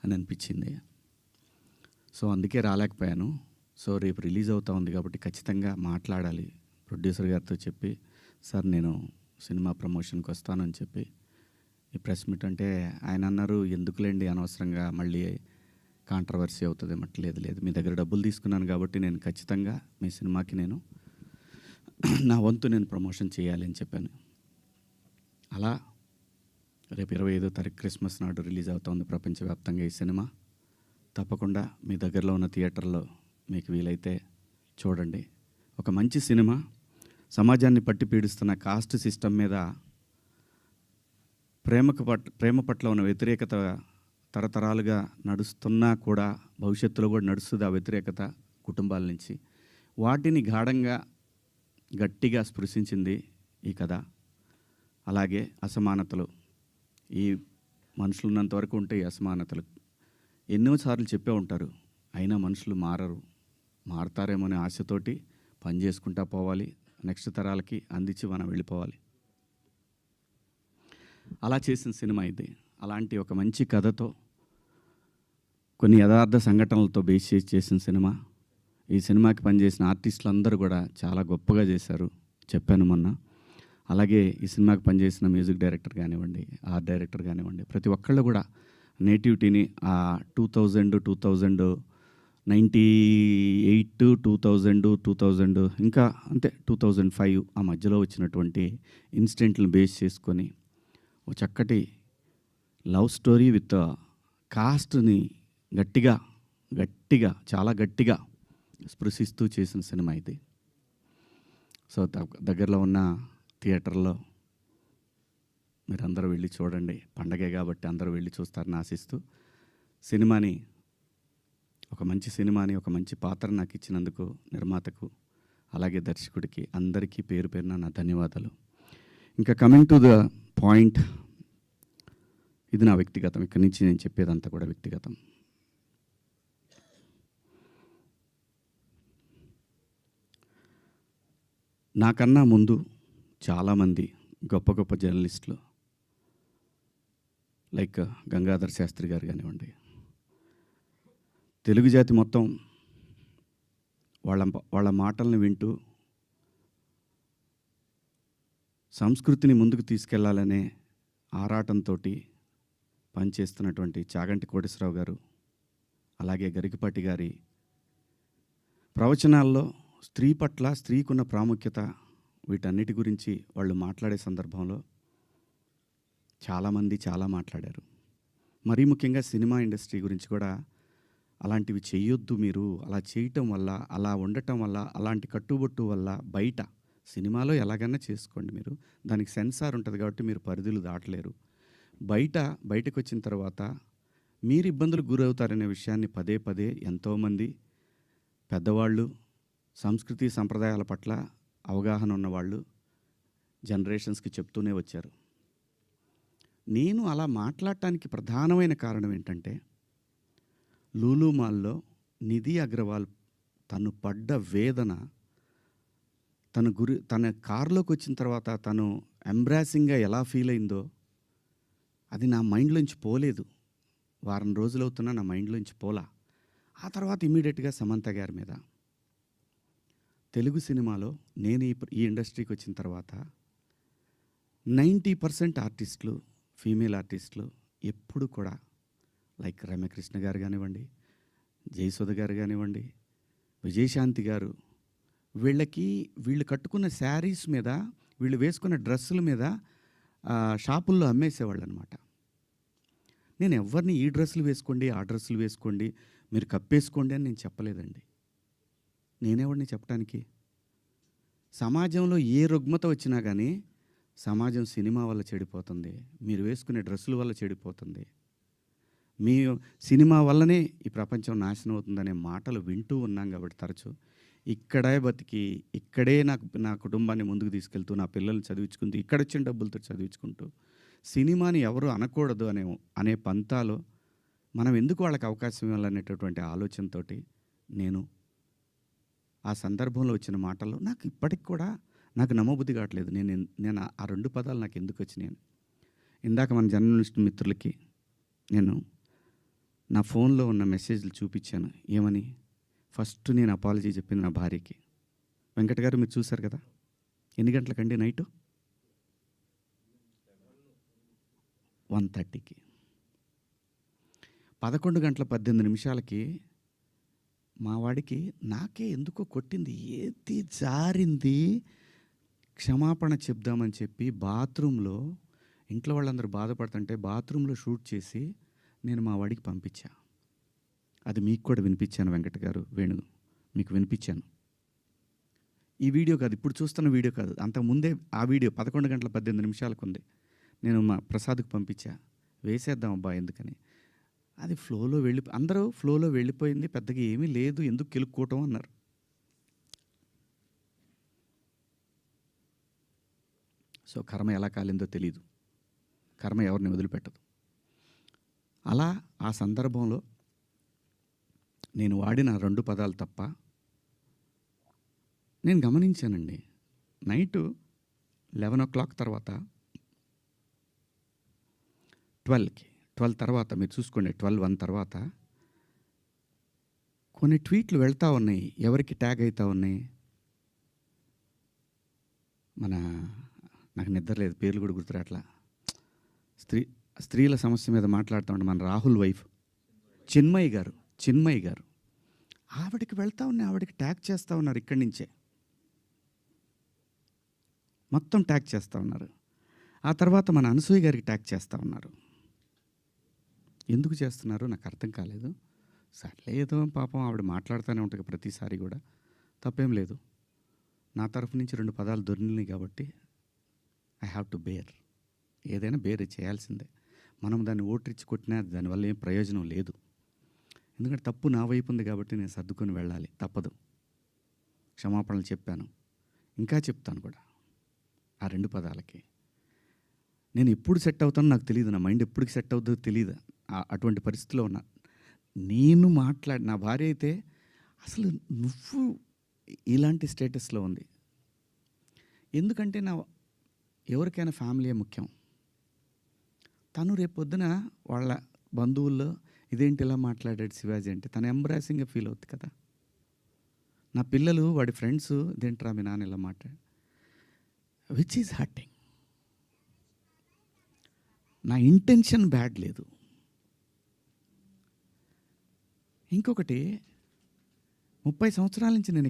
అని అనిపించింది. సో అందుకే రాలేకపోయాను. సో రేపు రిలీజ్ అవుతా ఉంది కాబట్టి ఖచ్చితంగా మాట్లాడాలి. ప్రొడ్యూసర్ గారితో చెప్పి, సార్ నేను సినిమా ప్రమోషన్కి వస్తానని చెప్పి ఈ ప్రెస్ మీట్ అంటే ఆయన అన్నారు, ఎందుకులేండి అనవసరంగా మళ్ళీ కాంట్రవర్సీ అవుతుంది. లేదు మీ దగ్గర డబ్బులు తీసుకున్నాను కాబట్టి నేను ఖచ్చితంగా మీ సినిమాకి నేను నా వంతు నేను ప్రమోషన్ చేయాలి అని చెప్పాను. అలా రేపు 25వ తారీఖు క్రిస్మస్ నాడు రిలీజ్ అవుతుంది ప్రపంచవ్యాప్తంగా ఈ సినిమా. తప్పకుండా మీ దగ్గరలో ఉన్న థియేటర్లో మీకు వీలైతే చూడండి. ఒక మంచి సినిమా సమాజాన్ని పట్టి పీడిస్తున్న కాస్ట్ సిస్టమ్ మీద ప్రేమ పట్ల ఉన్న వ్యతిరేకత తరతరాలుగా నడుస్తున్నా కూడా భవిష్యత్తులో కూడా నడుస్తుంది. ఆ వ్యతిరేకత కుటుంబాల నుంచి వాటిని గాఢంగా గట్టిగా స్పృశించింది ఈ కథ. అలాగే అసమానతలు, ఈ మనుషులు ఉన్నంత వరకు ఉంటే ఈ అసమానతలు ఎన్నోసార్లు చెప్పే ఉంటారు, అయినా మనుషులు మారతారేమో అనే ఆశతోటి పని చేసుకుంటా పోవాలి, నెక్స్ట్ తరాలకి అందించి మనం వెళ్ళిపోవాలి. అలా చేసిన సినిమా ఇది. అలాంటి ఒక మంచి కథతో కొన్ని యథార్థ సంఘటనలతో బేస్ చేసి చేసిన సినిమా. ఈ సినిమాకి పనిచేసిన ఆర్టిస్టులు అందరూ కూడా చాలా గొప్పగా చేశారు, చెప్పాను మొన్న. అలాగే ఈ సినిమాకి పనిచేసిన మ్యూజిక్ డైరెక్టర్ కానివ్వండి, ఆర్ట్ డైరెక్టర్ కానివ్వండి, ప్రతి ఒక్కళ్ళు కూడా నేటివిటీని ఆ 1998, 2000 ఇంకా అంతే 2005 ఆ మధ్యలో వచ్చినటువంటి ఇన్సిడెంట్లను బేస్ చేసుకొని ఒక చక్కటి లవ్ స్టోరీ విత్ కాస్ట్ని గట్టిగా చాలా గట్టిగా స్పృశిస్తూ చేసిన సినిమా ఇది. సో దగ్గరలో ఉన్న థియేటర్లో మీరందరూ వెళ్ళి చూడండి. పండగే కాబట్టి అందరూ వెళ్ళి చూస్తారని ఆశిస్తూ, సినిమాని ఒక మంచి సినిమాని, ఒక మంచి పాత్ర నాకు ఇచ్చినందుకు నిర్మాతకు అలాగే దర్శకుడికి అందరికీ పేరు పేరున నా ధన్యవాదాలు. ఇంకా కమింగ్ టు ద పాయింట్, ఇది నా వ్యక్తిగతం. ఇక్కడి నుంచి నేను చెప్పేదంతా కూడా వ్యక్తిగతం. నాకన్నా ముందు చాలామంది గొప్ప గొప్ప జర్నలిస్టులు లైక్ గంగాధర్ శాస్త్రి గారు కానివ్వండి, తెలుగు జాతి మొత్తం వాళ్ళ మాటల్ని వింటూ సంస్కృతిని ముందుకు తీసుకెళ్లాలనే ఆరాటంతో పనిచేస్తున్నటువంటి చాగంటి కోటేశ్వరరావు గారు, అలాగే గరికపాటి గారి ప్రవచనాల్లో స్త్రీ పట్ల, స్త్రీకున్న ప్రాముఖ్యత, వీటన్నిటి గురించి వాళ్ళు మాట్లాడే సందర్భంలో చాలామంది చాలా మాట్లాడారు. మరీ ముఖ్యంగా సినిమా ఇండస్ట్రీ గురించి కూడా అలాంటివి చేయొద్దు మీరు, అలా చేయటం వల్ల, అలా ఉండటం వల్ల, అలాంటి కట్టుబొట్టు వల్ల బయట సినిమాలో ఎలాగైనా చేసుకోండి, మీరు దానికి సెన్సార్ ఉంటుంది కాబట్టి మీరు పరిధులు దాటలేరు, బయటకు వచ్చిన తర్వాత మీరు ఇబ్బందులకు గురవుతారనే విషయాన్ని పదే పదే ఎంతోమంది పెద్దవాళ్ళు, సంస్కృతి సంప్రదాయాల పట్ల అవగాహన ఉన్నవాళ్ళు జనరేషన్స్కి చెప్తూనే వచ్చారు. నేను అలా మాట్లాడటానికి ప్రధానమైన కారణం ఏంటంటే, లూలు మాల్లో నిధి అగర్వాల్ తను పడ్డ వేదన, తన కారులోకి వచ్చిన తర్వాత తను ఎంబ్రాసింగ్గా ఎలా ఫీల్ అయిందో అది నా మైండ్లోంచి పోలేదు. వారం రోజులు అవుతున్నా నా మైండ్లోంచి పోలా. ఆ తర్వాత ఇమీడియట్గా సమంత గారి మీద, తెలుగు సినిమాలో నేను ఈ ఇండస్ట్రీకి వచ్చిన తర్వాత 90% ఆర్టిస్టులు, ఫీమేల్ ఆర్టిస్టులు ఎప్పుడు కూడా లైక్ రమ్యకృష్ణ గారు కానివ్వండి, జయసుధ గారు కానివ్వండి, విజయశాంతి గారు, వీళ్ళు కట్టుకున్న శారీస్ మీద, వీళ్ళు వేసుకున్న డ్రెస్సుల మీద షాపుల్లో అమ్మేసేవాళ్ళు అనమాట. నేను ఎవరిని ఈ డ్రెస్సులు వేసుకోండి, ఆ డ్రెస్సులు వేసుకోండి, మీరు కప్పేసుకోండి అని నేను చెప్పలేదండి. నేనెవరిని చెప్పడానికి? సమాజంలో ఏ రుగ్మత వచ్చినా కానీ సమాజం సినిమా వల్ల చెడిపోతుంది, మీరు వేసుకునే డ్రెస్సుల వల్ల చెడిపోతుంది, మీ సినిమా వల్లనే ఈ ప్రపంచం నాశనం అవుతుందనే మాటలు వింటూ ఉన్నాం. కాబట్టి తరచూ ఇక్కడే బతికి, ఇక్కడే నా కుటుంబాన్ని ముందుకు తీసుకెళ్తూ, నా పిల్లల్ని చదివించుకుంటూ, ఇక్కడ వచ్చిన డబ్బులతో చదివించుకుంటూ, సినిమాని ఎవరు అనకూడదు అనే పంతాలో మనం ఎందుకు వాళ్ళకి అవకాశం ఇవ్వాలనేటటువంటి ఆలోచనతో నేను ఆ సందర్భంలో వచ్చిన మాటలు నాకు ఇప్పటికి కూడా నాకు నమ్మబుద్ధి కావట్లేదు. నేను ఆ 2 పదాలు నాకు ఎందుకు వచ్చినాయి. ఇందాక మన జర్నలిస్ట్ మిత్రులకి నా ఫోన్లో ఉన్న మెసేజ్లు చూపించాను. ఏమని? ఫస్ట్ నేను అపాలజీ చెప్పింది నా భార్యకి. వెంకట గారు మీరు చూశారు కదా! ఎన్ని గంటలకండి నైటు? 1:30కి. 11:18 మా వాడికి నాకే ఎందుకో కొట్టింది. ఏది జారింది, క్షమాపణ చెప్దామని చెప్పి బాత్రూంలో, ఇంట్లో వాళ్ళందరూ బాధపడుతుంటే బాత్రూంలో షూట్ చేసి నేను మా వాడికి పంపించా. అది మీకు కూడా వినిపించాను వెంకట గారు, వేణు మీకు వినిపించాను. ఈ వీడియో కాదు, ఇప్పుడు చూస్తున్న వీడియో కాదు, అంతకుముందే ఆ వీడియో 11:18 ఉంది. నేను మా ప్రసాద్కి పంపించా. వేసేద్దాం అబ్బా ఎందుకని. అది అందరూ ఫ్లోలో వెళ్ళిపోయింది, పెద్దగా ఏమీ లేదు, ఎందుకు కెలుక్కోవటం అన్నారు. సో కర్మ ఎలా కాలిందో తెలీదు. కర్మ ఎవరిని వదిలిపెట్టదు. అలా ఆ సందర్భంలో నేను వాడిన 2 పదాలు తప్ప నేను గమనించానండి. నైటు 11 తర్వాత 12 తర్వాత మీరు చూసుకోండి, 12:01 తర్వాత కొన్ని ట్వీట్లు వెళ్తూ ఉన్నాయి. ఎవరికి ట్యాగ్ అవుతూ ఉన్నాయి? నాకు నిద్ర లేదు, పేర్లు కూడా గుర్తురాట్లా. స్త్రీల సమస్య మీద మాట్లాడుతూ ఉంటే మన రాహుల్ వైఫ్ చిన్మయి గారు ఆవిడకి వెళ్తూ ఉన్నాయి. ఆవిడకి ట్యాగ్ చేస్తూ ఉన్నారు. ఇక్కడి నుంచే మొత్తం ట్యాగ్ చేస్తూ ఉన్నారు. ఆ తర్వాత మన అనసూయ గారికి ట్యాగ్ చేస్తూ ఉన్నారు. ఎందుకు చేస్తున్నారు నాకు అర్థం కాలేదు. సర్లే ఏదో పాపం ఆవిడ మాట్లాడుతూనే ఉంటుంది ప్రతిసారి కూడా, తప్పేం లేదు. నా తరఫు నుంచి 2 పదాలు దొరికినాయి కాబట్టి ఐ హ్యావ్ టు బేర్. ఏదైనా బేర్ చేయాల్సిందే. మనం దాన్ని ఓట్రిచ్చి కొట్టినా దానివల్ల ఏం ప్రయోజనం లేదు. ఎందుకంటే తప్పు నా వైపు ఉంది కాబట్టి నేను సర్దుకొని వెళ్ళాలి, తప్పదు. క్షమాపణలు చెప్పాను, ఇంకా చెప్తాను కూడా. ఆ 2 పదాలకి నేను ఎప్పుడు సెట్ అవుతానో నాకు తెలియదు. నా మైండ్ ఎప్పటికి సెట్ అవుతుందో తెలియదు. అటువంటి పరిస్థితిలో ఉన్నా. నేను నా భార్య అయితే అసలు నువ్వు ఇలాంటి స్టేటస్లో ఉంది. ఎందుకంటే ఎవరికైనా ఫ్యామిలీ ముఖ్యం. తను రేపొద్దున వాళ్ళ బంధువుల్లో ఇదేంటి ఇలా మాట్లాడాడు శివాజీ అంటే తను ఎంబ్రాసింగ్గా ఫీల్ అవుతుంది కదా. నా పిల్లలు వాడి ఫ్రెండ్స్ ఇదేంట్రా మీ నాన్న ఇలా మాట్లాడు, విచ్ ఈజ్ హర్టింగ్. నా ఇంటెన్షన్ బ్యాడ్ లేదు. ఇంకొకటి 30 సంవత్సరాల నుంచి నేను ఇక్కడ